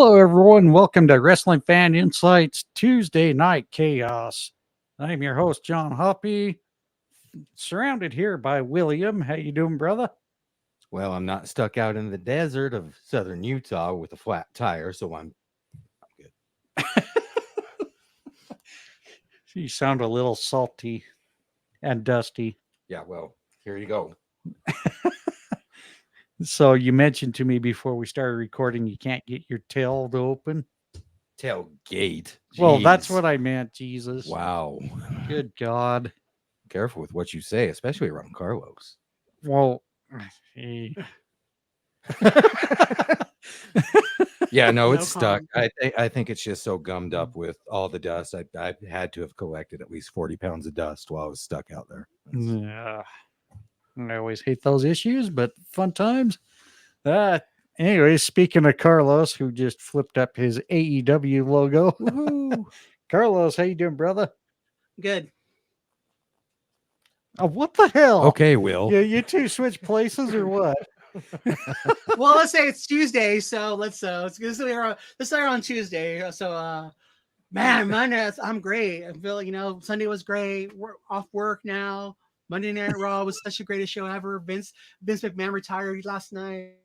Hello, everyone. Welcome to Wrestling Fan Insights Tuesday Night Chaos. I'm your host, John Hoppe, surrounded here by William. How you doing, brother? Well, I'm not stuck out in the desert of southern Utah with a flat tire, so I'm good. You sound a little salty and dusty. Yeah, well, here you go. So you mentioned to me before we started recording you can't get your tail to open. Tailgate. Well, that's Jeez. what I meant, Jesus. Wow. Good God. Careful with what you say, especially around Carlos. Well, hey. Yeah, no, No it's stuck. comment. I think it's just so gummed up with all the dust. I had to have collected at least 40 pounds of dust while I was stuck out there. Yeah. I always hate those issues, but fun times. Anyways, speaking of Carlos, who just flipped up his AEW logo. Carlos, how you doing, brother? Good. Oh, what the hell? Okay, Will. Yeah, you two switch places or what? Well, let's say it's Tuesday, so let's this is on Tuesday. So man, Monday I'm great. I feel Sunday was great. We're off work now. Monday Night Raw was such a greatest show ever. Vince McMahon retired last night.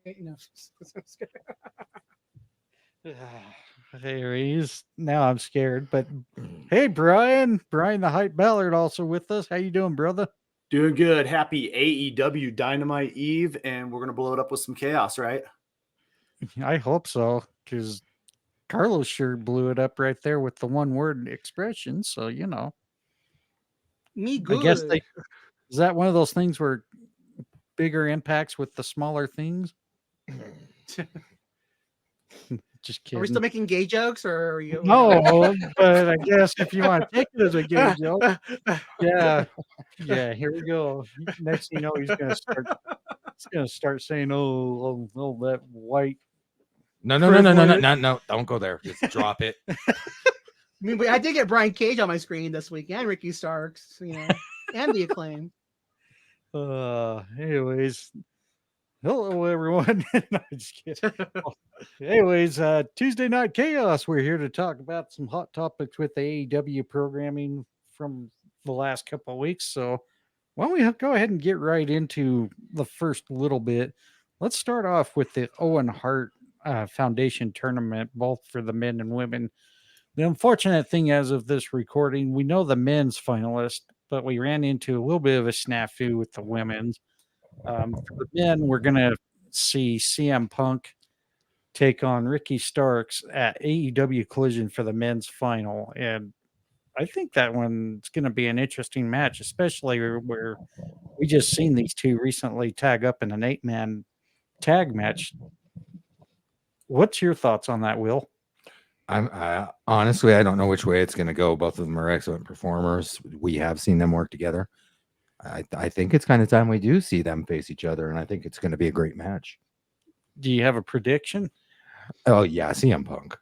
Anyways, now I'm scared. But hey, Bryan the Hype Ballard, also with us. How you doing, brother? Doing good. Happy AEW Dynamite Eve, and we're going to blow it up with some chaos, right? I hope so, because Carlos sure blew it up right there with the one-word expression. So, Me good. I guess is that one of those things where bigger impacts with the smaller things? Just kidding. Are we still making gay jokes, or are you? No, but I guess if you want to take it as a gay joke, yeah. Here we go. Next thing you know, he's gonna start saying, "Oh, that white." No, don't go there. Just drop it. I mean, I did get Brian Cage on my screen this week, and Ricky Starks, and the Acclaim. Anyways, hello everyone. No, just kidding. Anyways, Tuesday Night Chaos. We're here to talk about some hot topics with the AEW programming from the last couple of weeks. So why don't we go ahead and get right into the first little bit? Let's start off with the Owen Hart Foundation tournament, both for the men and women. The unfortunate thing as of this recording, we know the men's finalist, but we ran into a little bit of a snafu with the women's. For the men, we're going to see CM Punk take on Ricky Starks at AEW Collision for the men's final. And I think that one's going to be an interesting match, especially where we just seen these two recently tag up in an 8-man tag match. What's your thoughts on that, Will? Honestly, I don't know which way it's going to go. Both of them are excellent performers. We have seen them work together. I think it's kind of time we do see them face each other, and I think it's going to be a great match. Do you have a prediction? Oh, yeah, CM Punk.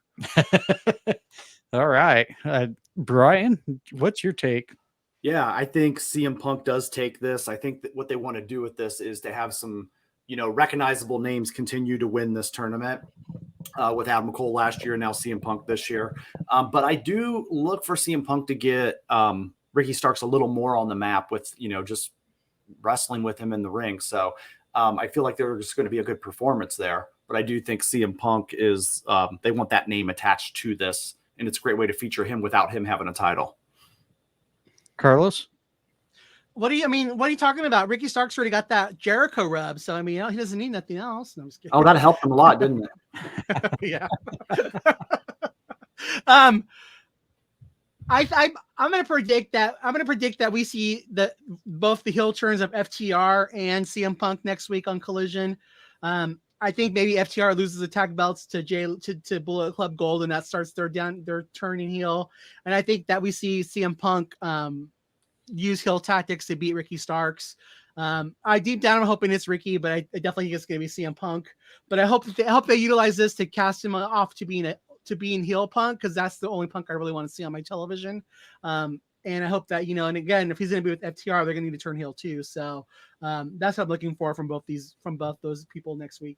All right. Bryan, what's your take? Yeah, I think CM Punk does take this. I think that what they want to do with this is to have some, recognizable names continue to win this tournament with Adam Cole last year and now CM Punk this year. But I do look for CM Punk to get Ricky Starks a little more on the map with, just wrestling with him in the ring. So I feel like there's going to be a good performance there. But I do think CM Punk is they want that name attached to this. And it's a great way to feature him without him having a title. Carlos? What are you talking about? Ricky Starks already got that Jericho rub. So, he doesn't need nothing else. No, I'm just kidding. Oh, that helped him a lot, didn't it? Yeah. I'm going to predict that we see both the heel turns of FTR and CM Punk next week on Collision. I think maybe FTR loses the tag belts to Bullet Club Gold, and that starts their turning heel. And I think that we see CM Punk use heel tactics to beat Ricky Starks. I deep down I'm hoping it's Ricky, but I definitely think it's going to be CM Punk. But I hope they utilize this to cast him off to being heel Punk, because that's the only Punk I really want to see on my television. And I hope that, and again, if he's going to be with FTR, they're going to need to turn heel too. So that's what I'm looking for from both those people next week.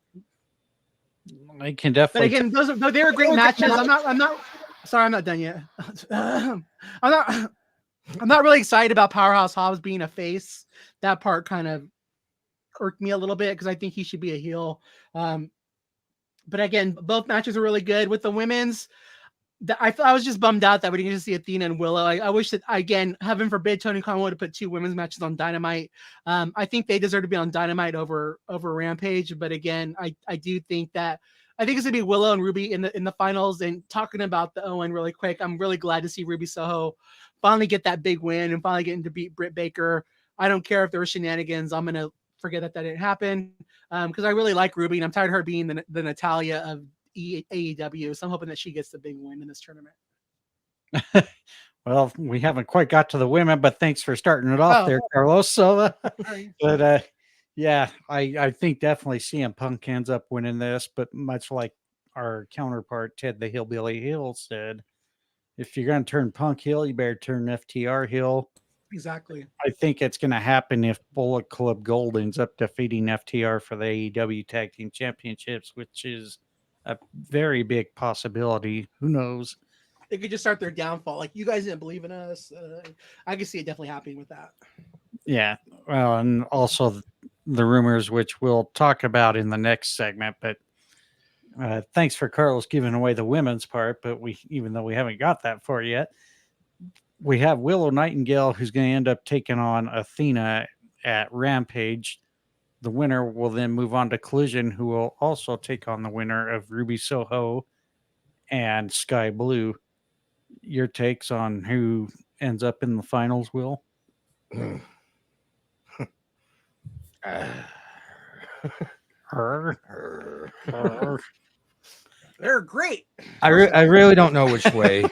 I can But definitely. again, they were great matches. I'm not. Sorry, I'm not done yet. I'm not really excited about Powerhouse Hobbs being a face. That part kind of irked me a little bit because I think he should be a heel. But again, both matches are really good. With the women's, I was just bummed out that we didn't get to see Athena and Willow. I wish that, again, heaven forbid, Tony Khan would have put 2 women's matches on Dynamite. I think they deserve to be on Dynamite over Rampage. But again, I do think that I think it's gonna be Willow and Ruby in the finals. And talking about the Owen really quick, I'm really glad to see Ruby Soho finally get that big win and finally getting to beat Britt Baker. I don't care if there were shenanigans. I'm gonna forget that didn't happen because I really like Ruby and I'm tired of her being the Natalia of AEW. So I'm hoping that she gets the big win in this tournament. Well, we haven't quite got to the women, but thanks for starting it off there, Carlos. So, but yeah, I think definitely CM Punk ends up winning this, but much like our counterpart, Ted the Hillbilly Hill said, if you're going to turn Punk heel, you better turn FTR heel. Exactly. I think it's going to happen if Bullet Club Gold ends up defeating FTR for the AEW Tag Team Championships, which is a very big possibility. Who knows? It could just start their downfall. Like, you guys didn't believe in us. I can see it definitely happening with that. Yeah. Well, and also the rumors, which we'll talk about in the next segment. But thanks for Carlos giving away the women's part. But even though we haven't got that far yet, we have Willow Nightingale, who's going to end up taking on Athena at Rampage. The winner will then move on to Collision, who will also take on the winner of Ruby Soho and Sky Blue. Your takes on who ends up in the finals, Will? They're great. I really don't know which way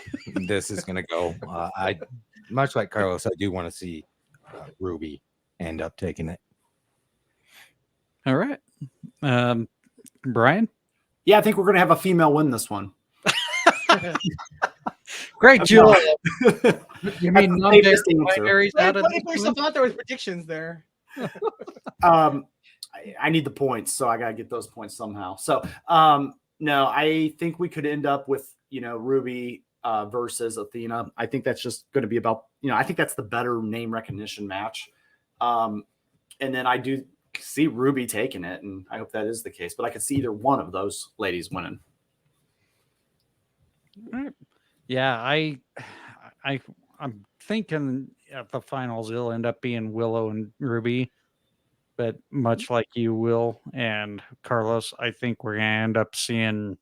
this is going to go. I much like Carlos, I do want to see Ruby end up taking it. All right. Bryan? Yeah, I think we're going to have a female win this one. Great job. You mean non-binaries out of There's some thought there was predictions there. I need the points, so I got to get those points somehow. So, no, I think we could end up with, Ruby versus Athena. I think that's just going to be about, I think that's the better name recognition match. And then I do see Ruby taking it, and I hope that is the case, but I could see either one of those ladies winning. Yeah, I'm thinking at the finals it'll end up being Willow and Ruby, but much like you, Will and Carlos, I think we're gonna end up seeing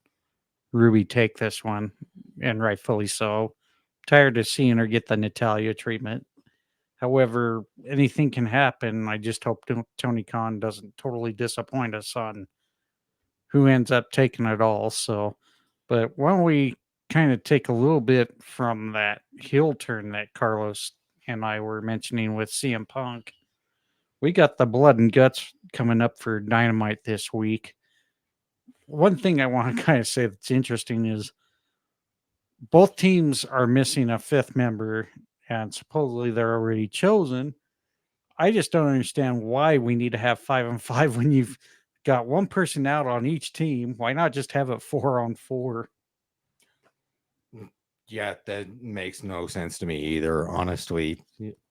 Ruby take this one, and rightfully so. Tired of seeing her get the Natalia treatment. However, anything can happen. I just hope Tony Khan doesn't totally disappoint us on who ends up taking it all. So, but why don't we kind of take a little bit from that heel turn that Carlos and I were mentioning with CM Punk? We got the blood and guts coming up for Dynamite this week. One thing I want to kind of say that's interesting is both teams are missing a 5th member, and supposedly they're already chosen. I just don't understand why we need to have 5 on 5 when you've got one person out on each team. Why not just have it 4 on 4? Yeah, that makes no sense to me either. Honestly,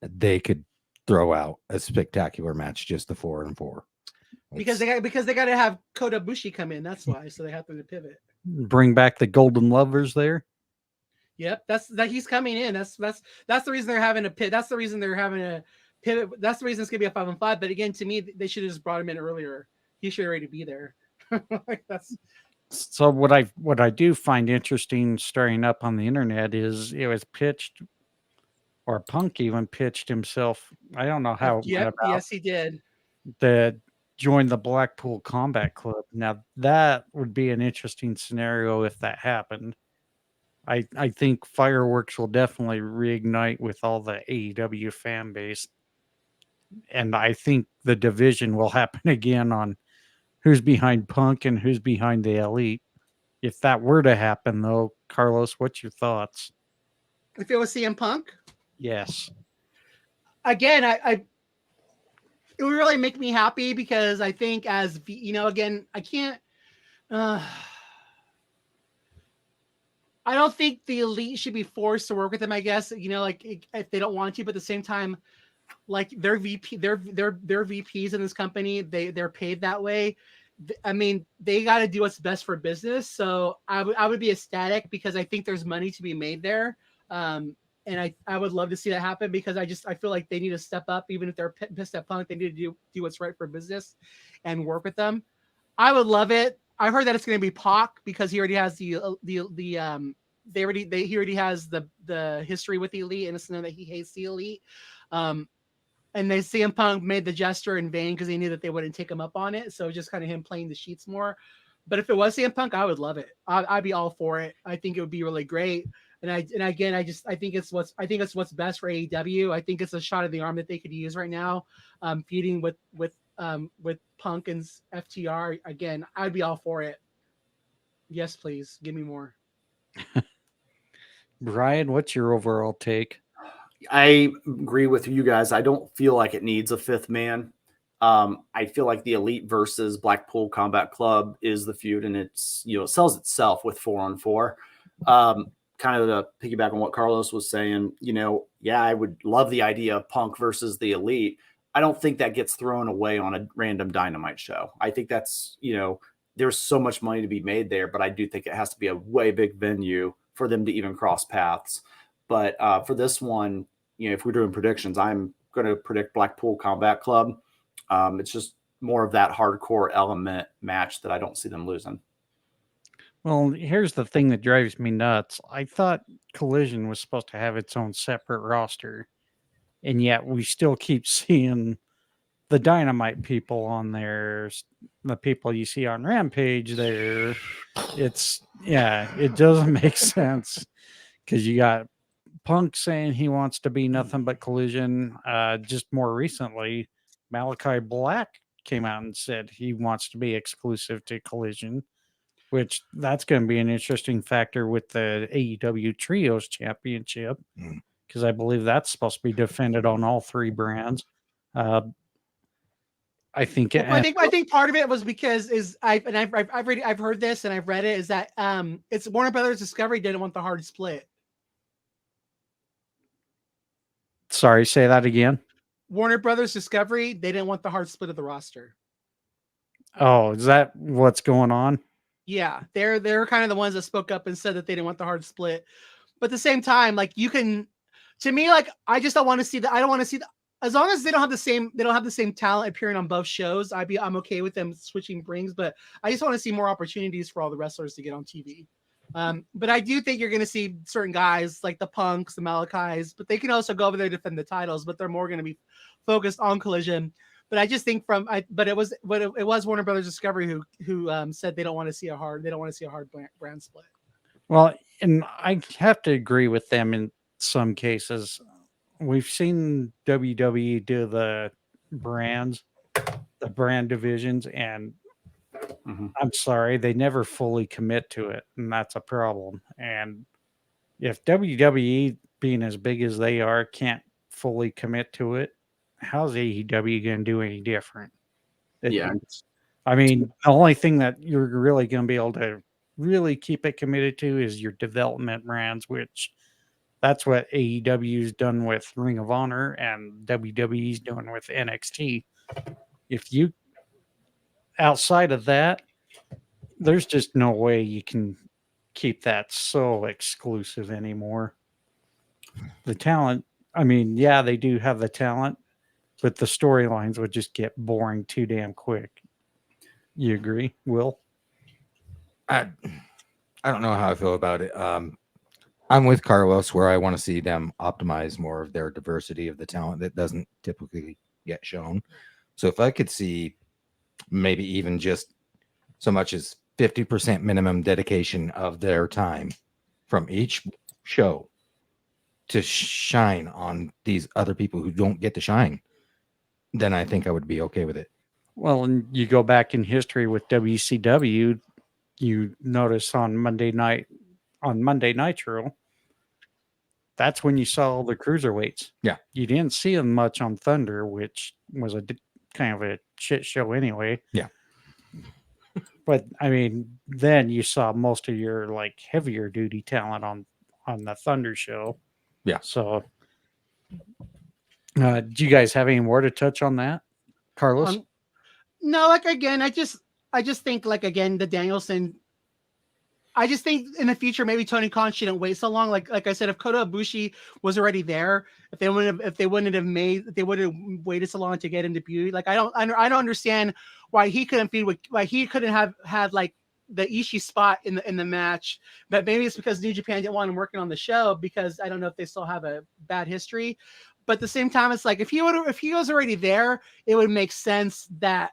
they could throw out a spectacular match just the 4 on 4. Because they got to have Kota Ibushi come in. That's why. So they have to pivot. Bring back the Golden Lovers there. Yep, he's coming in. That's the reason they're having a pit. That's the reason they're having a pivot. That's the reason it's gonna be a 5 on 5. But again, to me, they should have just brought him in earlier. He should already be there. So what I do find interesting stirring up on the internet is it was pitched, or Punk even pitched himself. I don't know how. Yes, he did. To join the Blackpool Combat Club. Now that would be an interesting scenario if that happened. I think fireworks will definitely reignite with all the AEW fan base. And I think the division will happen again on who's behind Punk and who's behind the Elite. If that were to happen, though, Carlos, what's your thoughts? If it was CM Punk? Yes. Again, it would really make me happy because I think again, I can't I don't think the elite should be forced to work with them. I guess like if they don't want to, but at the same time, like their VPs in this company, they're paid that way. I mean, they got to do what's best for business. So I would be ecstatic because I think there's money to be made there. And I would love to see that happen because I feel like they need to step up, even if they're pissed at Punk, they need to do what's right for business and work with them. I would love it. I heard that it's going to be Pac because he already has he already has the history with the elite, and it's known that he hates the elite. And they CM Punk made the gesture in vain because he knew that they wouldn't take him up on it. So just kind of him playing the sheets more. But if it was CM Punk, I would love it. I'd be all for it. I think it would be really great. And I think it's what's best for AEW. I think it's a shot in the arm that they could use right now, feuding with Punk and FTR. Again, I'd be all for it. Yes, please give me more. Bryan, what's your overall take? I agree with you guys. I don't feel like it needs a fifth man. I feel like the Elite versus Blackpool Combat Club is the feud, and it's it sells itself with 4-on-4. Kind of to piggyback on what Carlos was saying, yeah, I would love the idea of Punk versus the Elite. I don't think that gets thrown away on a random Dynamite show. I think that's there's so much money to be made there, but I do think it has to be a way big venue for them to even cross paths. But for this one, if we're doing predictions, I'm going to predict Blackpool Combat Club. It's just more of that hardcore element match that I don't see them losing. Well, here's the thing that drives me nuts. I thought Collision was supposed to have its own separate roster, and yet we still keep seeing the Dynamite people on there, the people you see on Rampage there. It doesn't make sense because you got Punk saying he wants to be nothing but Collision. Just more recently, Malachi Black came out and said he wants to be exclusive to Collision, which that's going to be an interesting factor with the AEW Trios Championship because I believe that's supposed to be defended on all three brands. I think part of it was because I've heard this and I've read it is that it's Warner Brothers Discovery didn't want the hard split. Sorry, say that again. Warner Brothers Discovery, they didn't want the hard split of the roster. Oh, is that what's going on? Yeah, they're kind of the ones that spoke up and said that they didn't want the hard split. But at the same time, like to me, like I just don't want to see that. I don't want to see that. As long as they don't have the same talent appearing on both shows, I'm okay with them switching brings, but I just want to see more opportunities for all the wrestlers to get on TV. But I do think you're going to see certain guys like the Punks, the Malachis, but they can also go over there to defend the titles, but they're more going to be focused on Collision. But I just think it was Warner Brothers Discovery who said they don't want to see a hard brand split. Well, and I have to agree with them in some cases. We've seen WWE do the brand divisions, and I'm sorry, they never fully commit to it, and that's a problem. And if WWE, being as big as they are, can't fully commit to it, how's AEW going to do any different? I mean, the only thing that you're really going to be able to really keep it committed to is your development brands, which that's what AEW's done with Ring of Honor and WWE's doing with NXT. If you outside of that, there's just no way you can keep that so exclusive anymore. The talent, I mean, yeah, they do have the talent, but the storylines would just get boring too damn quick. You agree, Will? I don't know how I feel about it. I'm with Carlos where I want to see them optimize more of their diversity of the talent that doesn't typically get shown. So if I could see maybe even just so much as 50% minimum dedication of their time from each show to shine on these other people who don't get to shine, then I think I would be okay with it. Well, and you go back in history with WCW, you notice on Monday Nitro, that's when you saw the cruiserweights. Yeah. You didn't see them much on Thunder, which was kind of a shit show anyway. Yeah. But I mean, then you saw most of your like heavier duty talent on the Thunder show. Yeah. So, do you guys have any more to touch on that, Carlos? No, like again, I just think like again the Danielson. I just think in the future maybe Tony Khan shouldn't wait so long. Like I said, if Kota Ibushi was already there, if they wouldn't have waited so long to get into beauty. Like I don't understand why he couldn't feud with why he couldn't have had like the Ishii spot in the match. But maybe it's because New Japan didn't want him working on the show because I don't know if they still have a bad history. But at the same time, it's like if he was already there, it would make sense that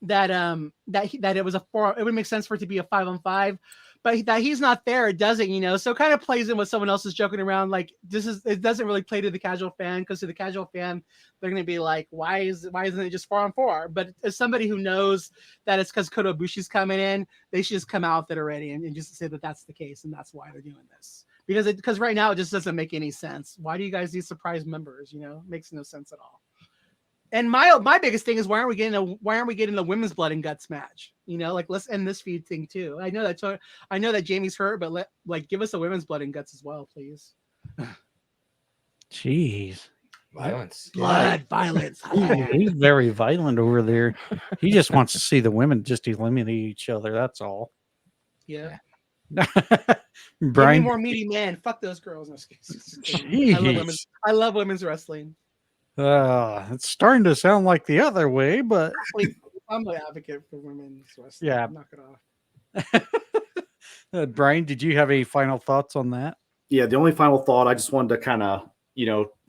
it was a 4. It would make sense for it to be a 5-on-5. But that he's not there, it doesn't, so it kind of plays in with someone else is joking around. Like it doesn't really play to the casual fan because to the casual fan, they're going to be like, why isn't it just 4-on-4? But as somebody who knows that it's because Kota Ibushi's coming in, they should just come out with it already and just say that that's the case and that's why they're doing this. Because right now it just doesn't make any sense. Why do you guys need surprise members? It makes no sense at all. And my biggest thing is why aren't we getting the women's blood and guts match? Like let's end this feud thing too. I know that Jamie's hurt, but give us a women's blood and guts as well, please. Jeez, Violence. Blood, violence. he's very violent over there. He just wants to see the women just eliminate each other. That's all. Yeah. Bryan, Give me more meaty men. Fuck those girls. I love women's wrestling. It's starting to sound like the other way, but I'm an advocate for women's wrestling. Yeah. Knock it off. Bryan, did you have any final thoughts on that? Yeah, the only final thought, I just wanted to kind of,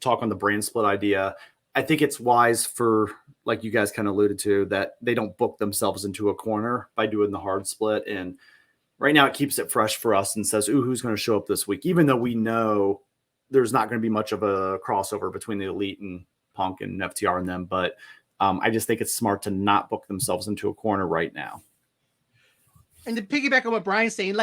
talk on the brand split idea. I think it's wise for, like you guys kind of alluded to, that they don't book themselves into a corner by doing the hard split. And right now it keeps it fresh for us and says, ooh, who's going to show up this week? Even though we know there's not going to be much of a crossover between the Elite and Punk and FTR and them. But I just think it's smart to not book themselves into a corner right now. And to piggyback on what Bryan's saying,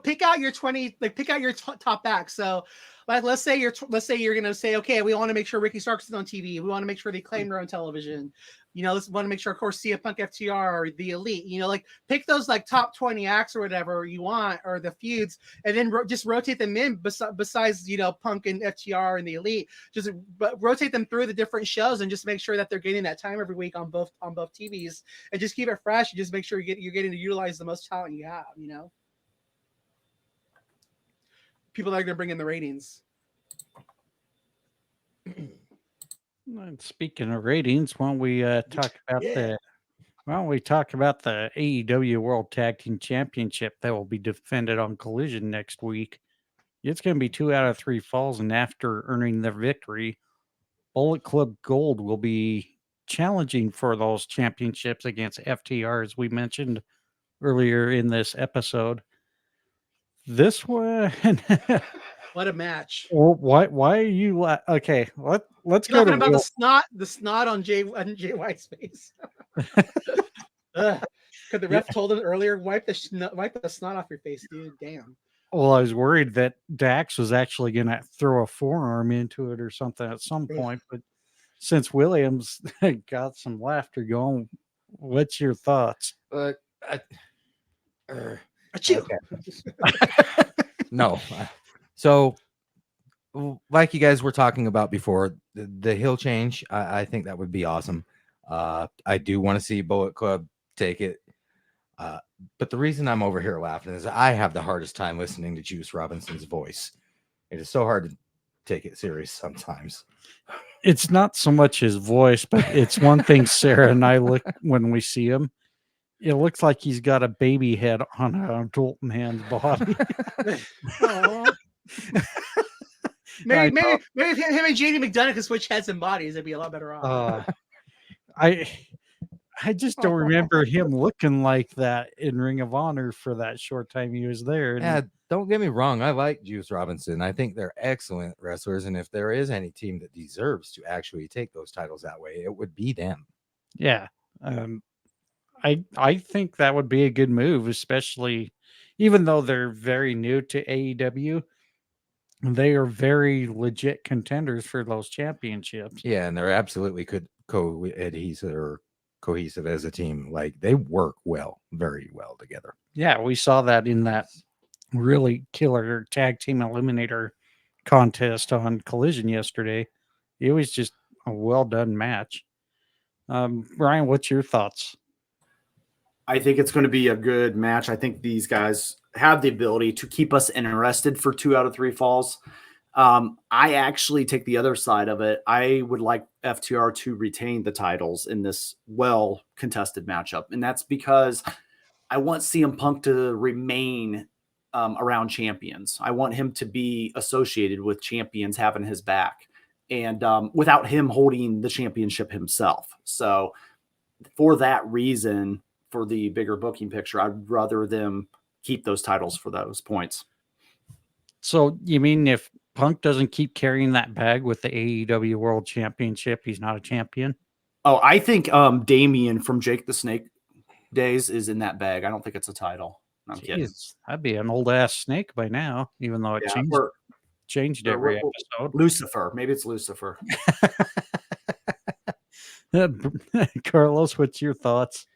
pick out your 20, pick out your top acts. So let's say you're going to say, okay, we want to make sure Ricky Starks is on TV. We want to make sure they claim her on television. Let's want to make sure, of course, CM Punk, FTR, the Elite, pick those top 20 acts or whatever you want, or the feuds, and then just rotate them in besides, Punk and FTR and the Elite, just rotate them through the different shows and just make sure that they're getting that time every week on both TVs and just keep it fresh and just make sure you're getting to utilize the most talent you have, People that are going to bring in the ratings. And speaking of ratings, why don't we talk about the AEW World Tag Team Championship that will be defended on Collision next week? It's going to be 2 out of 3 falls, and after earning their victory, Bullet Club Gold will be challenging for those championships against FTR, as we mentioned earlier in this episode. This one, What a match! Why are you okay? Let's go to about the snot on JY's face. Could the ref told him earlier, wipe the snot off your face, dude? Damn. Well, I was worried that Dax was actually going to throw a forearm into it or something at some point, but since Williams got some laughter going, what's your thoughts? No. So, like you guys were talking about before, the heel change, I think that would be awesome. I do want to see Bullet Club take it. But the reason I'm over here laughing is I have the hardest time listening to Juice Robinson's voice. It is so hard to take it serious sometimes. It's not so much his voice, but it's one thing Sarah and I look when we see him. It looks like he's got a baby head on an adult man's body. maybe if him and JD McDonough could switch heads and bodies, it'd be a lot better off. I just don't remember him looking like that in Ring of Honor for that short time he was there. Yeah, don't get me wrong. I like Juice Robinson. I think they're excellent wrestlers. And if there is any team that deserves to actually take those titles that way, it would be them. Yeah. I think that would be a good move, especially even though they're very new to AEW. They are very legit contenders for those championships. Yeah, and they're absolutely could co-adhesive or cohesive as a team. Like they work very well together. Yeah, we saw that in that really killer tag team eliminator contest on Collision yesterday. It was just a well done match. Bryan, what's your thoughts? I think it's going to be a good match. I think these guys have the ability to keep us interested for 2 out of 3 falls. I actually take the other side of it. I would like FTR to retain the titles in this well contested matchup. And that's because I want CM Punk to remain around champions. I want him to be associated with champions having his back and without him holding the championship himself. So for that reason, for the bigger booking picture, I'd rather them keep those titles for those points. So you mean if Punk doesn't keep carrying that bag with the AEW World Championship, he's not a champion? Oh, I think Damien from Jake the Snake days is in that bag. I don't think it's a title. I'm kidding. Jeez, that'd be an old ass snake by now, even though it Yeah, changed every episode. Lucifer. Maybe it's Lucifer. Carlos, what's your thoughts?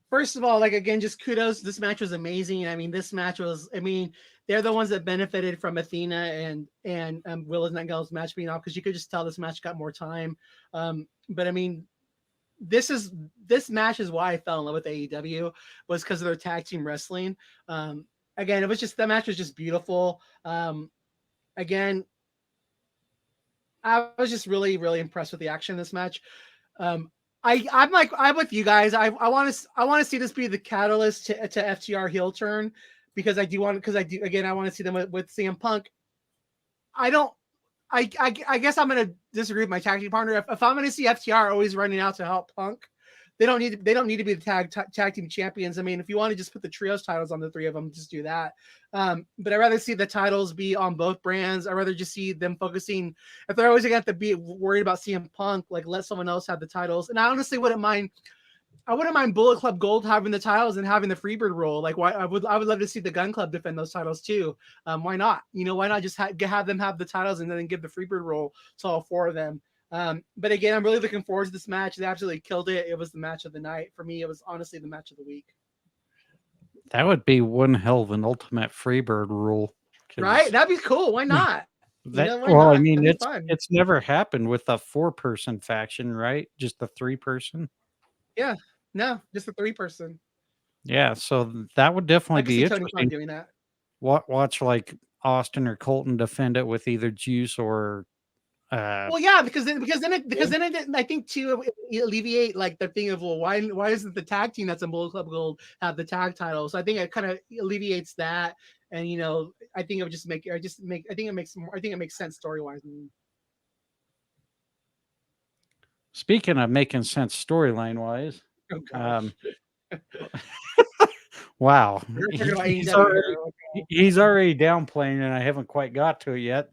First of all, like again, just kudos. This match was amazing. I mean, this match was. I mean, they're the ones that benefited from Athena and Willis Nightingale's match being off because you could just tell this match got more time. But I mean, this match is why I fell in love with AEW was because of their tag team wrestling. Again, it was just that match was just beautiful. Again, I was just really, really impressed with the action in this match. I'm with you guys. I want to see this be the catalyst to FTR heel turn because I want to see them with CM Punk. I guess I'm gonna disagree with my tag team partner. If I'm gonna see FTR always running out to help Punk, they don't need to be the tag team champions. I mean, if you want to just put the trios titles on the 3 of them, just do that. But I'd rather see the titles be on both brands. I'd rather just see them focusing. If they're always gonna have to be worried about CM Punk, like let someone else have the titles. And I honestly wouldn't mind. I wouldn't mind Bullet Club Gold having the titles and having the Freebird role. Like, why I would love to see the Gun Club defend those titles too. Why not? Why not just have them have the titles and then give the Freebird role to all 4 of them? But again, I'm really looking forward to this match. They absolutely killed it. It was the match of the night for me. It was honestly the match of the week. That would be one hell of an ultimate Freebird rule, right? That'd be cool. Why not? I mean, it's never happened with a 4-person faction, right? Just a 3-person. Yeah. No, just a 3-person. Yeah, so that would definitely be interesting. Tony Khan doing that. Watch like Austin or Colton defend it with either Juice or. Well, yeah, because then I think too alleviate like the thing of why isn't the tag team that's in Bullet Club Gold have the tag title? So I think it kind of alleviates that, and I think it would just make I think it makes sense story wise. Speaking of making sense storyline wise, wow, he's already downplaying, and I haven't quite got to it yet.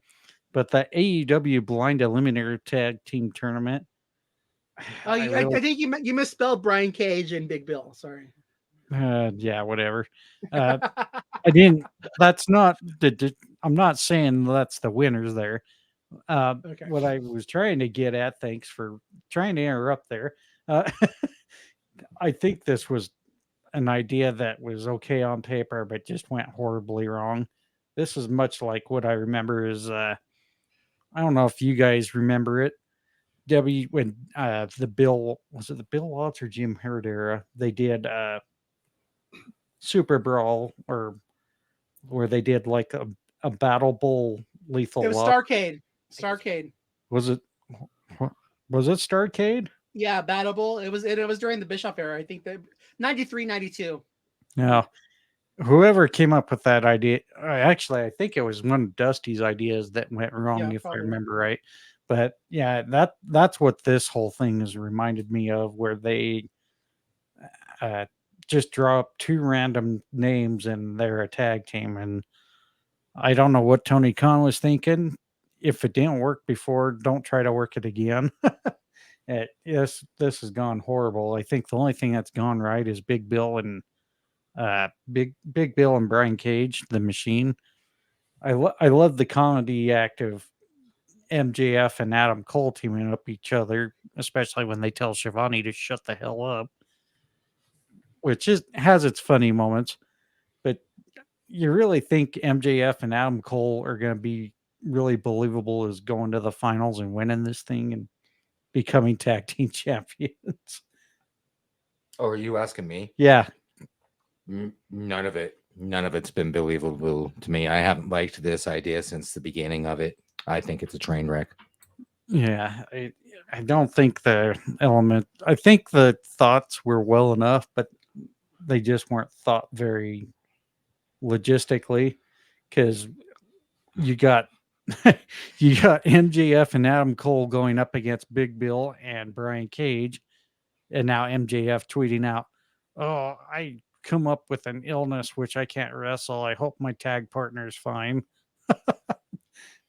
But the AEW Blind Eliminator Tag Team Tournament. Oh, I think you misspelled Brian Cage and Big Bill. Sorry. Yeah, whatever. I didn't. That's not the. I'm not saying that's the winners there. Okay. What I was trying to get at, thanks for trying to interrupt there. I think this was an idea that was okay on paper, but just went horribly wrong. This is much like what I remember is, I don't know if you guys remember it. When the Bill Watts or Jim Herd era, they did Super Brawl, or where they did like a Battle Bowl Lethal. It was Starcade. Starcade. Was it Starcade? Yeah, Battle Bowl. It was during the Bischoff era. I think that 93, 92. Yeah. Whoever came up with that idea, actually, I think it was one of Dusty's ideas that went wrong, if I remember right. But yeah, that's what this whole thing has reminded me of, where they just draw up 2 random names and they're a tag team. And I don't know what Tony Khan was thinking. If it didn't work before, don't try to work it again. This has gone horrible. I think the only thing that's gone right is Big Bill and Big Bill and Brian Cage, the Machine. I love the comedy act of MJF and Adam Cole teaming up each other, especially when they tell Shivani to shut the hell up, which has its funny moments. But you really think MJF and Adam Cole are going to be really believable as going to the finals and winning this thing and becoming tag team champions? Oh, are you asking me? Yeah. None of it's been believable to me. I haven't liked this idea since the beginning of it. I think it's a train wreck. Yeah. I don't think I think the thoughts were well enough, but they just weren't thought very logistically, because you got you got MJF and Adam Cole going up against Big Bill and Brian Cage, and now MJF tweeting out, "Oh, I come up with an illness which I can't wrestle. I hope my tag partner is fine,"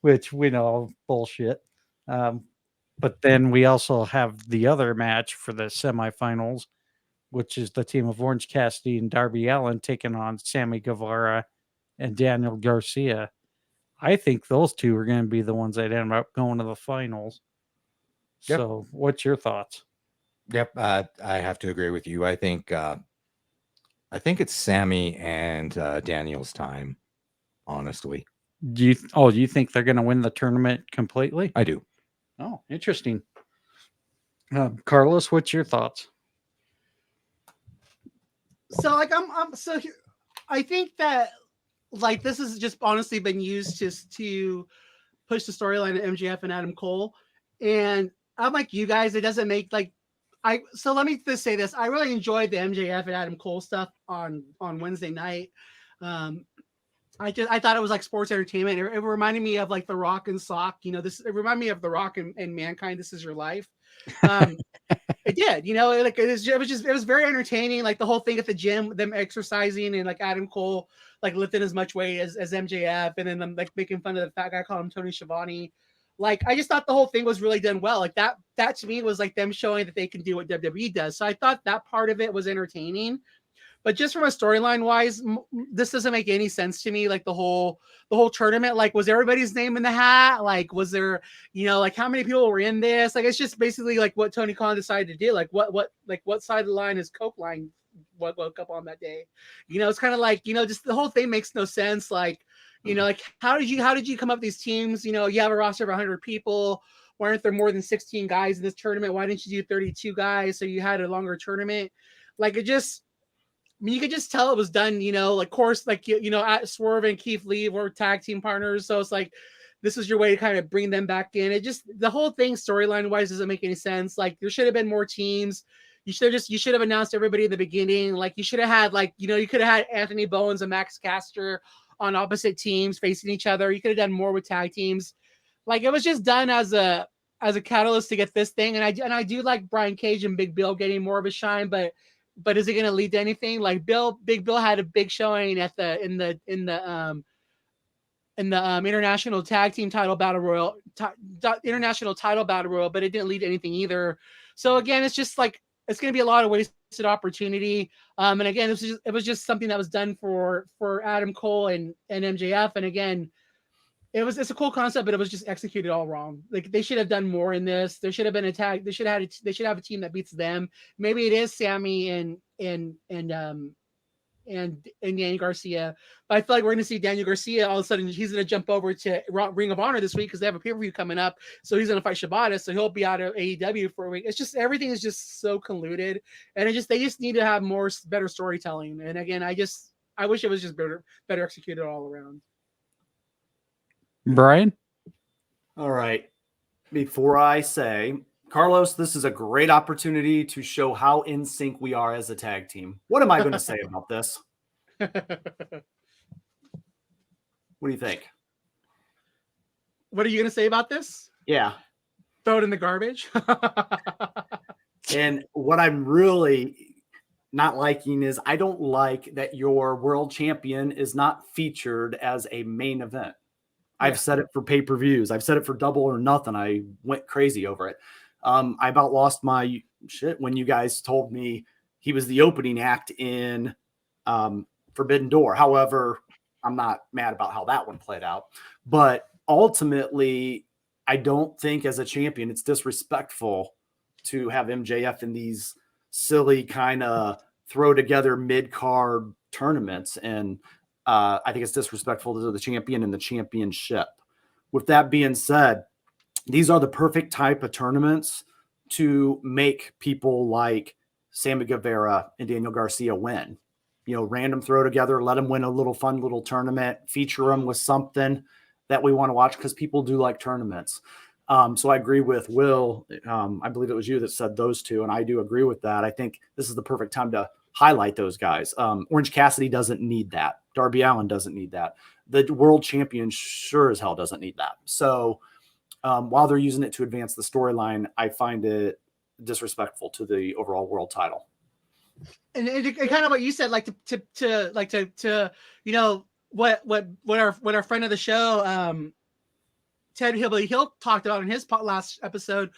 which we know bullshit. But then we also have the other match for the semifinals, which is the team of Orange Cassidy and Darby Allin taking on Sammy Guevara and Daniel Garcia. I think those two are going to be the ones that end up going to the finals. Yep. So, what's your thoughts? Yep, I have to agree with you. I think it's Sammy and Daniel's time. Honestly, Do you think they're going to win the tournament completely? I do. Oh, interesting. Carlos, what's your thoughts? So like I think that like this has just honestly been used just to push the storyline of MJF and Adam Cole, and I'm like you guys, it doesn't make like so let me just say this. I really enjoyed the MJF and Adam Cole stuff on Wednesday night. I thought it was like sports entertainment. It reminded me of like The Rock and Sock. It reminded me of The Rock and Mankind. This Is Your Life. It did, like it was very entertaining. Like the whole thing at the gym, them exercising and like Adam Cole like lifting as much weight as MJF, and then them like making fun of the fat guy, calling him Tony Schiavone. Like I just thought the whole thing was really done well. Like that to me was like them showing that they can do what WWE does. So I thought that part of it was entertaining. But just from a storyline wise, this doesn't make any sense to me. Like the whole tournament, like was everybody's name in the hat? Like was there, like how many people were in this? Like it's just basically like what Tony Khan decided to do. Like what side of the line is Coke line woke up on that day? It's kind of like just the whole thing makes no sense. Like like how did you come up with these teams? You have a roster of 100 people. Why aren't there more than 16 guys in this tournament? Why didn't you do 32 guys so you had a longer tournament? Like it just. I mean, you could just tell it was done, like course, like, Swerve and Keith Lee were tag team partners. So it's like, this is your way to kind of bring them back in. It just, the whole thing storyline wise doesn't make any sense. Like there should have been more teams. You should have announced everybody in the beginning. Like you should have had like, you could have had Anthony Bowens and Max Caster on opposite teams facing each other. You could have done more with tag teams. Like it was just done as a catalyst to get this thing. And I do like Brian Cage and Big Bill getting more of a shine, but is it going to lead to anything? Like Big Bill had a big showing at in the international tag team title battle royal, international title battle royal, but it didn't lead to anything either. So again, it's just like it's going to be a lot of wasted opportunity. And again, it was just something that was done for Adam Cole and MJF. And again, it's a cool concept, but it was just executed all wrong. Like they should have done more in this. There should have been a tag. They should have a team that beats them. Maybe it is Sammy and Daniel Garcia. But I feel like we're going to see Daniel Garcia all of a sudden. He's going to jump over to Ring of Honor this week because they have a pay-per-view coming up. So he's going to fight Shibata. So he'll be out of AEW for a week. It's just everything is just so colluded, and they just need to have better storytelling. And again, I wish it was just better executed all around. Brian? All right. Before I say, Carlos, this is a great opportunity to show how in sync we are as a tag team. What am I going to say about this? What do you think? What are you going to say about this? Yeah. Throw it in the garbage. And what I'm really not liking is I don't like that your world champion is not featured as a main event. I've said it for pay-per-views. I've said it for Double or Nothing. I went crazy over it. I about lost my shit when you guys told me he was the opening act in Forbidden Door. However, I'm not mad about how that one played out. But ultimately, I don't think as a champion it's disrespectful to have MJF in these silly kind of throw together mid-card tournaments. And I think it's disrespectful to the champion and the championship. With that being said, these are the perfect type of tournaments to make people like Sammy Guevara and Daniel Garcia win. Random throw together, let them win a little fun little tournament, feature them with something that we want to watch because people do like tournaments. So I agree with Will. I believe it was you that said those two, and I do agree with that. I think this is the perfect time to highlight those guys. Orange Cassidy doesn't need that. Darby Allin doesn't need that. The world champion sure as hell doesn't need that. So while they're using it to advance the storyline, I find it disrespectful to the overall world title. And kind of what you said, like to what our friend of the show, Ted Hillbilly Hill talked about in his last episode.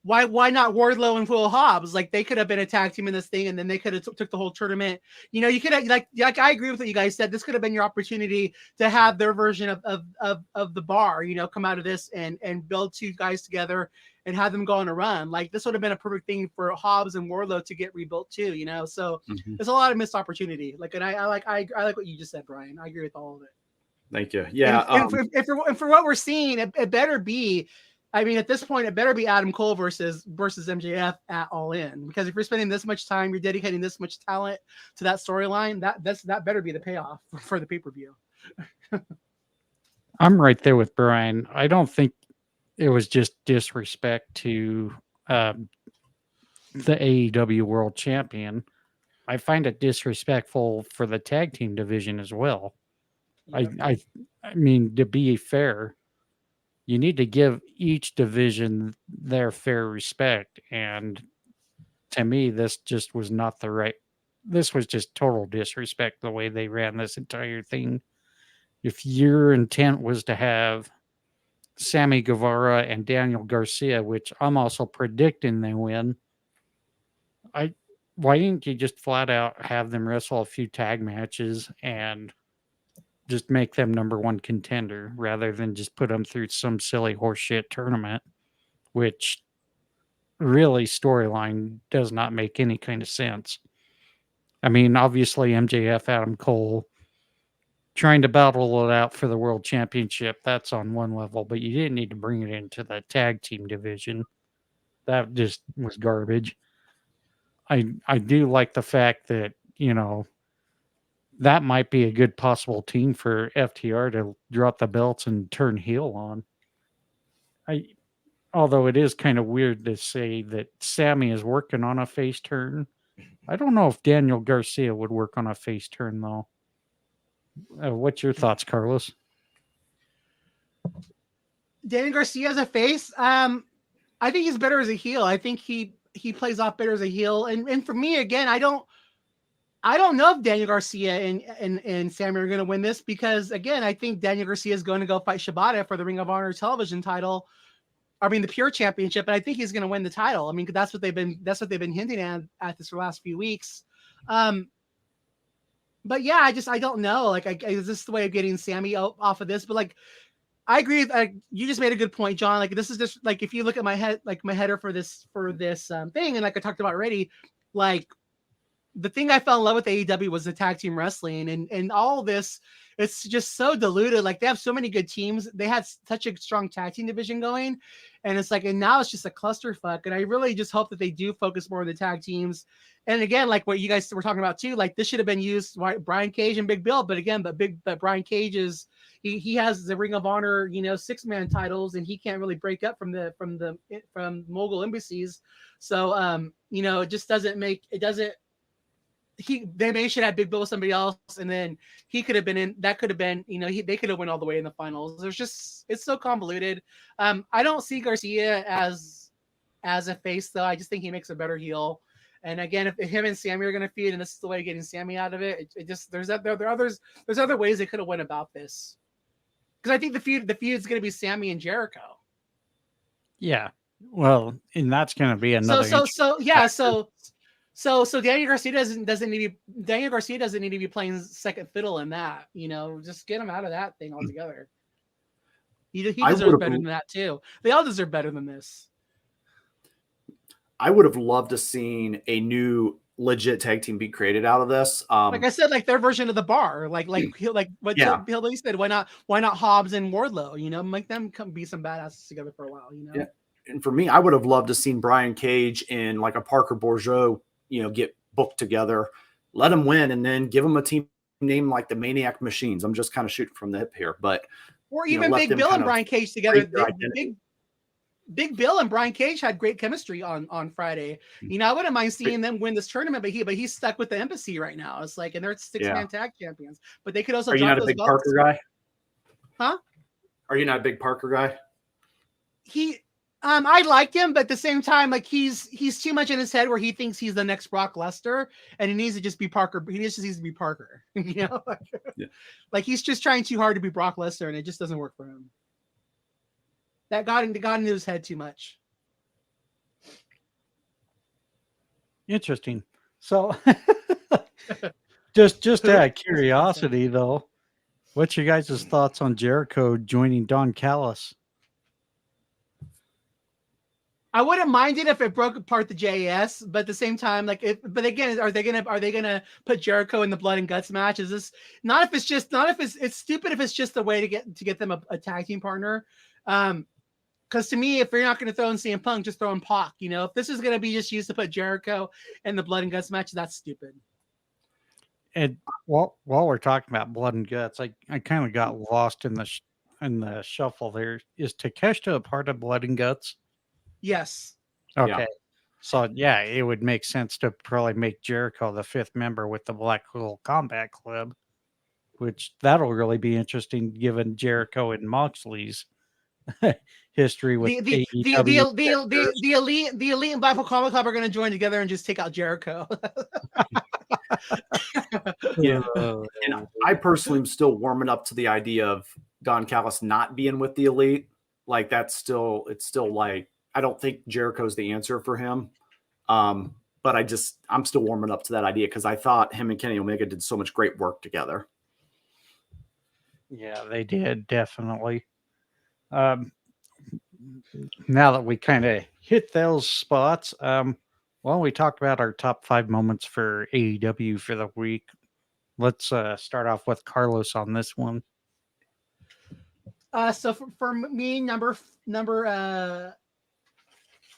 Why not Wardlow and Will Hobbs? Like they could have been a tag team in this thing, and then they could have took the whole tournament. You could have like I agree with what you guys said. This could have been your opportunity to have their version of the bar. Come out of this and build two guys together and have them go on a run. Like this would have been a perfect thing for Hobbs and Wardlow to get rebuilt too. So there's a lot of missed opportunity. Like, and I like what you just said, Brian. I agree with all of it. Thank you. Yeah. And for what we're seeing, it better be. I mean, at this point, it better be Adam Cole versus MJF at All In, because if you're spending this much time, you're dedicating this much talent to that storyline, that better be the payoff for the pay-per-view. I'm right there with Brian. I don't think it was just disrespect to the AEW World Champion. I find it disrespectful for the tag team division as well. Yep. I mean, to be fair, you need to give each division their fair respect. And to me, this just was not this was just total disrespect the way they ran this entire thing. If your intent was to have Sammy Guevara and Daniel Garcia, which I'm also predicting they win, why didn't you just flat out have them wrestle a few tag matches and just make them number one contender rather than just put them through some silly horseshit tournament, which really storyline does not make any kind of sense. I mean, obviously MJF, Adam Cole trying to battle it out for the world championship, that's on one level, but you didn't need to bring it into the tag team division. That just was garbage. I do like the fact that, that might be a good possible team for FTR to drop the belts and turn heel on. Although it is kind of weird to say that Sammy is working on a face turn. I don't know if Daniel Garcia would work on a face turn, though. What's your thoughts, Carlos? Daniel Garcia as a face, I think he's better as a heel. I think he plays off better as a heel. And for me, again, I don't know if Daniel Garcia and Sammy are going to win this, because again, I think Daniel Garcia is going to go fight Shibata for the Ring of Honor television title. I mean, the Pure Championship, and I think he's going to win the title. I mean, that's what they've been hinting at this for the last few weeks. But yeah, I don't know. Like, is this the way of getting Sammy off of this? But like, I agree. You just made a good point, John. Like, this is just like, if you look at my header for this thing, and like I talked about already, like, the thing I fell in love with AEW was the tag team wrestling, and all this. It's just so diluted. Like, they have so many good teams. They had such a strong tag team division going, and it's like, and now it's just a clusterfuck. And I really just hope that they do focus more on the tag teams. And again, like what you guys were talking about too, like this should have been used by Brian Cage and Big Bill. But again, but Brian Cage is he has the Ring of Honor, 6-man titles, and he can't really break up from mogul embassies. So it just doesn't make it doesn't. They maybe should have Big Bill with somebody else, and then he could have been in. That could have been, they could have went all the way in the finals. It's so convoluted. I don't see Garcia as a face, though. I just think he makes a better heel. And again, if him and Sammy are going to feud, and this is the way of getting Sammy out of it, it just there's other ways they could have went about this. Because I think the feud's going to be Sammy and Jericho. Yeah, well, and that's going to be another. So Daniel Garcia doesn't need to be playing second fiddle in that. Just get him out of that thing altogether. He I deserves would've- better than that too. They all deserve better than this. I would have loved to seen a new legit tag team be created out of this. Like I said, like their version of the bar, like what Yeah. Hillbilly said. Why not Hobbs and Wardlow? You know, make them come be some badasses together for a while. You know. Yeah. And for me, I would have loved to seen Brian Cage and like a Parker Bourgeois, get booked together, let them win, and then give them a team name like the Maniac Machines. I'm just kind of shooting from the hip here, but Or you know, even let Big them Bill kind and of Brian Cage together. create their identity. Big Bill and Brian Cage had great chemistry on Friday. You know, I wouldn't mind seeing them win this tournament, but he's stuck with the embassy right now. It's like, and they're 6-man tag champions, but they could also. Are you drop not a those big belts. Parker guy? Huh? Are you not a big Parker guy? I liked him, but at the same time, like he's too much in his head where he thinks he's the next Brock Lesnar, and he needs to just be Parker. He just needs to be Parker, you know. Yeah. Like he's just trying too hard to be Brock Lesnar, and it just doesn't work for him. That got into his head too much. Interesting. So, just out of curiosity, though, what's your guys' thoughts on Jericho joining Don Callis? I wouldn't mind it if it broke apart the JS, but at the same time, like, but again, are they gonna put Jericho in the blood and guts match? Is this not if it's stupid if it's just a way to get them a tag team partner? Because to me, if you're not going to throw in CM Punk, just throw in Pac. You know, if this is going to be just used to put Jericho in the blood and guts match, that's stupid. And while we're talking about blood and guts, I kind of got lost in the shuffle there. Is Takeshita a part of blood and guts? Yes. Okay. Yeah. So yeah, it would make sense to probably make Jericho the 5th member with the Blackpool Combat Club, which that'll really be interesting given Jericho and Moxley's history with the elite and Blackpool Combat Club are going to join together and just take out Jericho. Yeah. And I personally am still warming up to the idea of Don Callis not being with the elite. Like it's still like, I don't think Jericho's the answer for him. But I'm still warming up to that idea because I thought him and Kenny Omega did so much great work together. Yeah, they did, definitely. Now that we kind of hit those spots, we talked about our top 5 moments for AEW for the week. Let's start off with Carlos on this one. So for me, number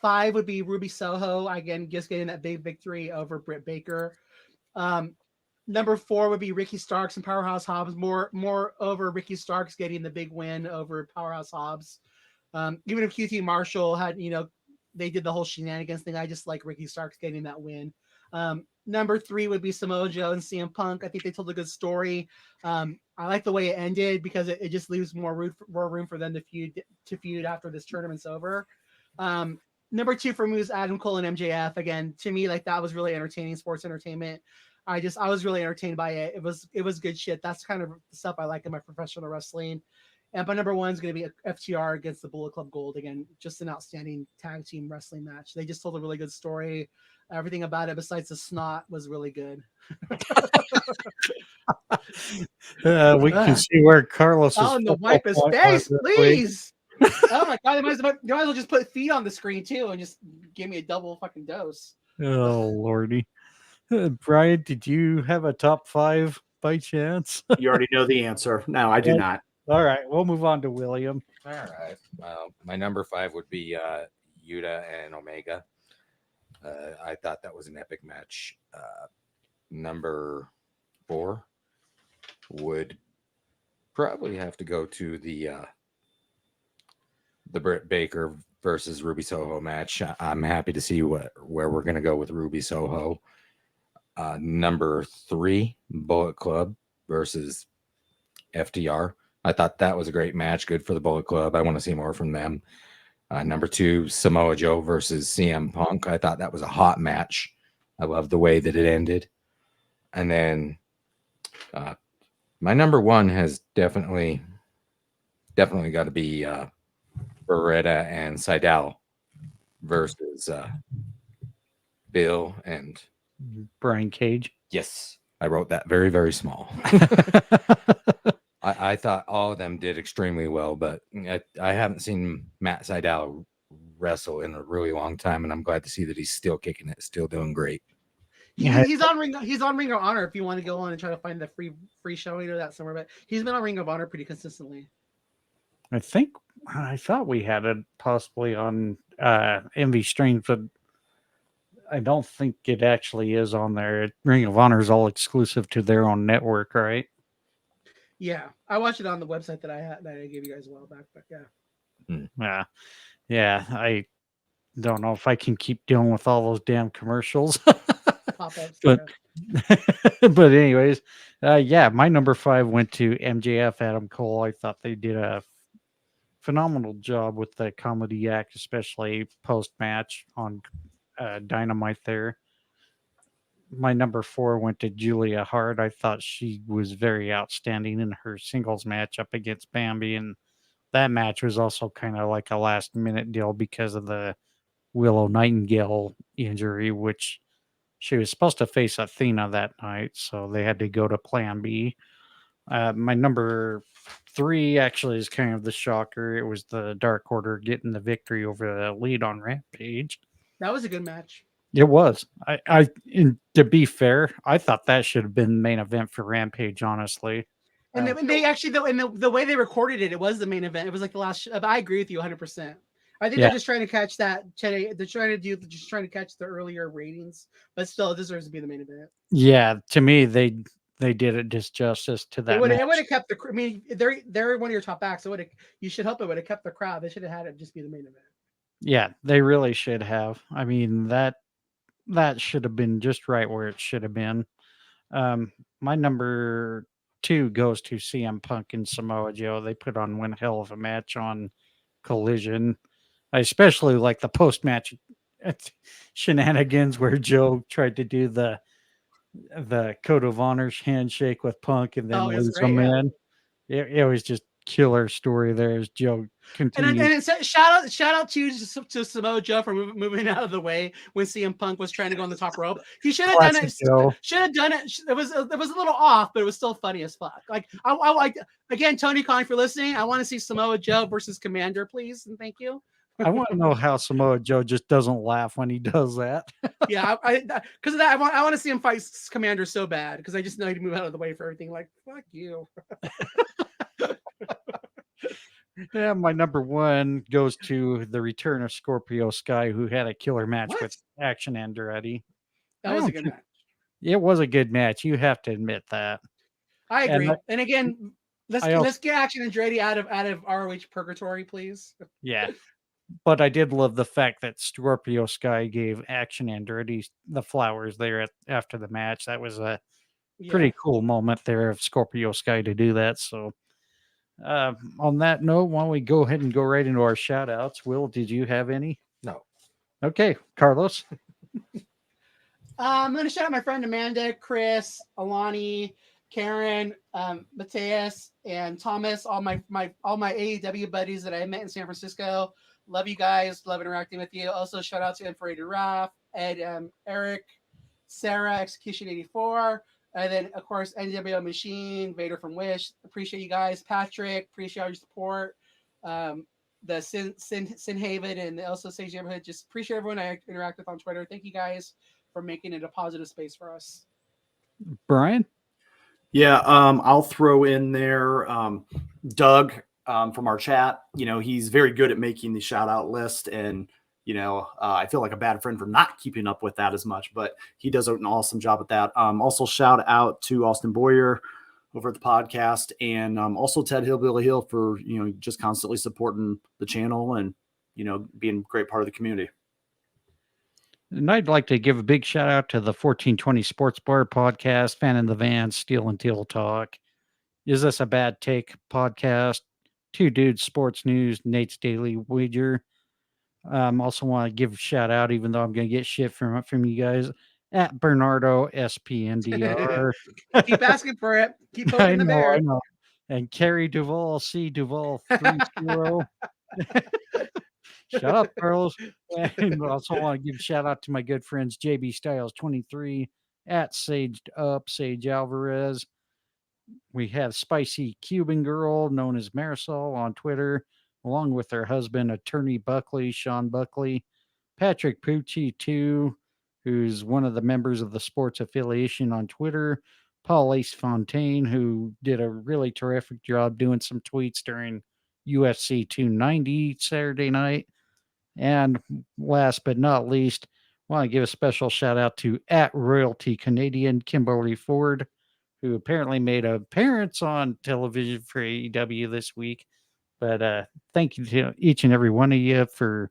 5 would be Ruby Soho. Again, just getting that big victory over Britt Baker. Number 4 would be Ricky Starks and Powerhouse Hobbs. More over Ricky Starks getting the big win over Powerhouse Hobbs. Even if QT Marshall had, they did the whole shenanigans thing, I just like Ricky Starks getting that win. Number 3 would be Samoa Joe and CM Punk. I think they told a good story. I like the way it ended because it just leaves more room for them to feud after this tournament's over. Number 2 for me was Adam Cole and MJF. Again, to me, like that was really entertaining sports entertainment. I was really entertained by it. It was good shit. That's kind of the stuff I like in my professional wrestling. And my number 1 is going to be FTR against the Bullet Club Gold. Again, just an outstanding tag team wrestling match. They just told a really good story. Everything about it, besides the snot, was really good. We can see where Carlos is. Oh, and to wipe his face, please. Oh my god, they might as well just put feet on the screen too and just give me a double fucking dose. Oh lordy. Brian, did you have a top 5 by chance? You already know the answer. No, I do not. All right, we'll move on to William. All right. My number 5 would be Yuta and Omega. I thought that was an epic match. Number 4 would probably have to go to the Britt Baker versus Ruby Soho match. I'm happy to see where we're going to go with Ruby Soho. Number 3, Bullet Club versus FTR. I thought that was a great match. Good for the Bullet Club. I want to see more from them. Number 2, Samoa Joe versus CM Punk. I thought that was a hot match. I love the way that it ended. And then my number 1 has definitely got to be Beretta and Seidel versus Bill and Brian Cage. yes, I wrote that very, very small. I thought all of them did extremely well, but I haven't seen Matt Seidel wrestle in a really long time, and I'm glad to see that he's still kicking it, still doing great. Yeah. He's on Ring of Honor if you want to go on and try to find the free showing or that somewhere, but he's been on Ring of Honor pretty consistently. I thought we had it possibly on MV Streams, but I don't think it actually is on there. Ring of Honor is all exclusive to their own network, right? Yeah, I watched it on the website that I gave you guys a while back, but yeah. Yeah. I don't know if I can keep dealing with all those damn commercials. Pop-ups. But Yeah. but anyways, yeah, my number 5 went to MJF, Adam Cole. I thought they did a phenomenal job with the comedy act, especially post match on Dynamite there. My number 4 went to Julia Hart. I thought she was very outstanding in her singles match up against Bambi, and that match was also kind of like a last minute deal because of the Willow Nightingale injury, which she was supposed to face Athena that night, so they had to go to Plan B. My number 3 actually is kind of the shocker. It was the Dark Order getting the victory over the Elite on Rampage. That was a good match. It was. And to be fair, I thought that should have been the main event for Rampage, honestly. And they actually, though, and the way they recorded it, it was the main event. It was like the last. I agree with you 100%. I think they're just trying to catch that. They're trying to catch the earlier ratings, but still, it deserves to be the main event. Yeah, to me, they did it just justice to that. It would have kept the. I mean, they're one of your top acts. So you should hope it would have kept the crowd. They should have had it just be the main event. Yeah, they really should have. I mean, that should have been just right where it should have been. My number 2 goes to CM Punk and Samoa Joe. They put on one hell of a match on Collision. I especially like the post-match shenanigans where Joe tried to do the code of honor handshake with Punk and then lose him in. It was just killer story there as Joe continued. And it shout out to Samoa Joe for moving out of the way when CM Punk was trying to go on the top rope. He should have done it. Should have done it. It was a little off, but it was still funny as fuck. Like I again, Tony Khan, if you're listening, I want to see Samoa Joe versus Commander, please, and thank you. I want to know how Samoa Joe just doesn't laugh when he does that. Yeah, because of that, I want to see him fight Commander so bad because I just know he'd move out of the way for everything. Like, fuck you. Yeah, my number 1 goes to the return of Scorpio Sky, who had a killer match with Action Andretti. That was a good match. It was a good match. You have to admit that. I agree. And again, let's get Action Andretti out of ROH purgatory, please. Yeah. But I did love the fact that Scorpio Sky gave Action Andretti the flowers there after the match. That was a pretty cool moment there of Scorpio Sky to do that. So on that note, why don't we go ahead and go right into our shout outs? Will, did you have any? No. Okay, Carlos. I'm going to shout out my friend Amanda, Chris, Alani, Karen, Mateus, and Thomas, all my AEW buddies that I met in San Francisco. Love you guys. Love interacting with you. Also, shout out to Infrared Raph, Ed, Eric, Sarah, Execution 84. And then, of course, NWO Machine, Vader from Wish. Appreciate you guys. Patrick, appreciate all your support. The Sin Haven and the also Sage Neighborhood. Just appreciate everyone I interact with on Twitter. Thank you guys for making it a positive space for us. Brian? Yeah, I'll throw in there Doug from our chat. You know, he's very good at making the shout out list, and you know, I feel like a bad friend for not keeping up with that as much, but he does an awesome job at that. Also, shout out to Austin Boyer over at the podcast, and also Ted Hillbilly Hill for, you know, just constantly supporting the channel and, you know, being a great part of the community. And I'd like to give a big shout out to the 1420 Sports Bar podcast, Fan in the Van, Steel and Teal Talk. Is This a Bad Take podcast? Two Dudes Sports News, Nate's Daily Wager. Also want to give a shout out, even though I'm going to get shit from you guys, at Bernardo SPNDR. Keep asking for it. Keep poking the bear. I know. And Carrie Duvall, C Duvall 30. Shut up, girls. And also want to give a shout out to my good friends JB Styles 23, at Saged Up, Sage Alvarez, we have Spicy Cuban Girl, known as Marisol, on Twitter, along with her husband, attorney Buckley, Sean Buckley. Patrick Pucci, too, who's one of the members of the sports affiliation on Twitter. Paul Ace Fontaine, who did a really terrific job doing some tweets during UFC 290 Saturday night. And last but not least, I want to give a special shout out to at Royalty Canadian Kimberly Ford, who apparently made an appearance on television for AEW this week. But thank you to each and every one of you for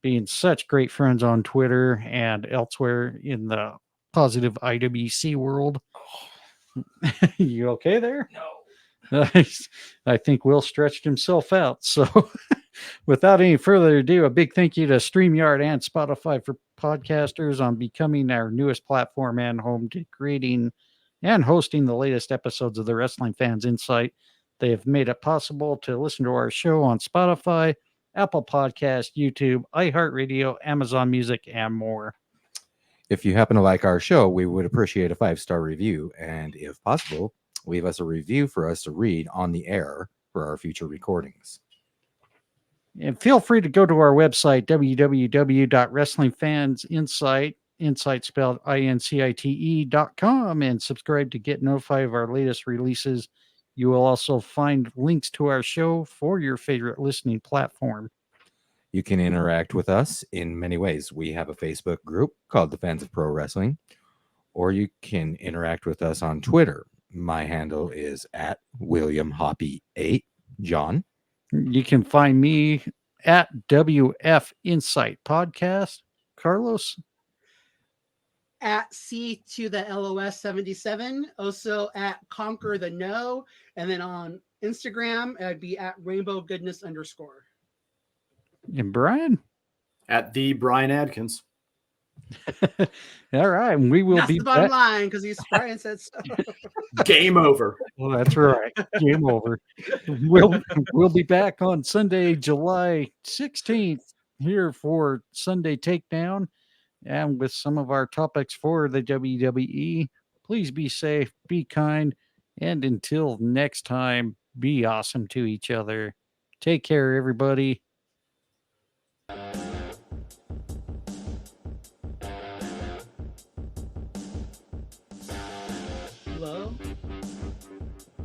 being such great friends on Twitter and elsewhere in the positive IWC world. You okay there? No. I think Will stretched himself out. So without any further ado, a big thank you to StreamYard and Spotify for podcasters on becoming our newest platform and home to creating and hosting the latest episodes of the Wrestling Fans Insight. They have made it possible to listen to our show on Spotify, Apple Podcast, YouTube, iHeartRadio, Amazon Music, and more. If you happen to like our show, we would appreciate a 5-star review. And if possible, leave us a review for us to read on the air for our future recordings. And feel free to go to our website, www.wrestlingfansinsight, insight spelled INCITE.com, and subscribe to get notified of our latest releases. You will also find links to our show for your favorite listening platform. You can interact with us in many ways. We have a Facebook group called the Fans of Pro Wrestling, or you can interact with us on Twitter. My handle is at William Hoppe 8. John? You can find me at WF Insight Podcast. Carlos? At C to the LOS 77, also at Conquer the No, and then on Instagram, I'd be at Rainbow Goodness _. And Bryan? At the Bryan Adkins. All right. And we will That's be the bottom back. line because Brian said so. Game over. Well, that's right. Game over. We'll be back on Sunday, July 16th here for Sunday Takedown and with some of our topics for the WWE. Please be safe, be kind, and until next time, be awesome to each other. Take care, everybody.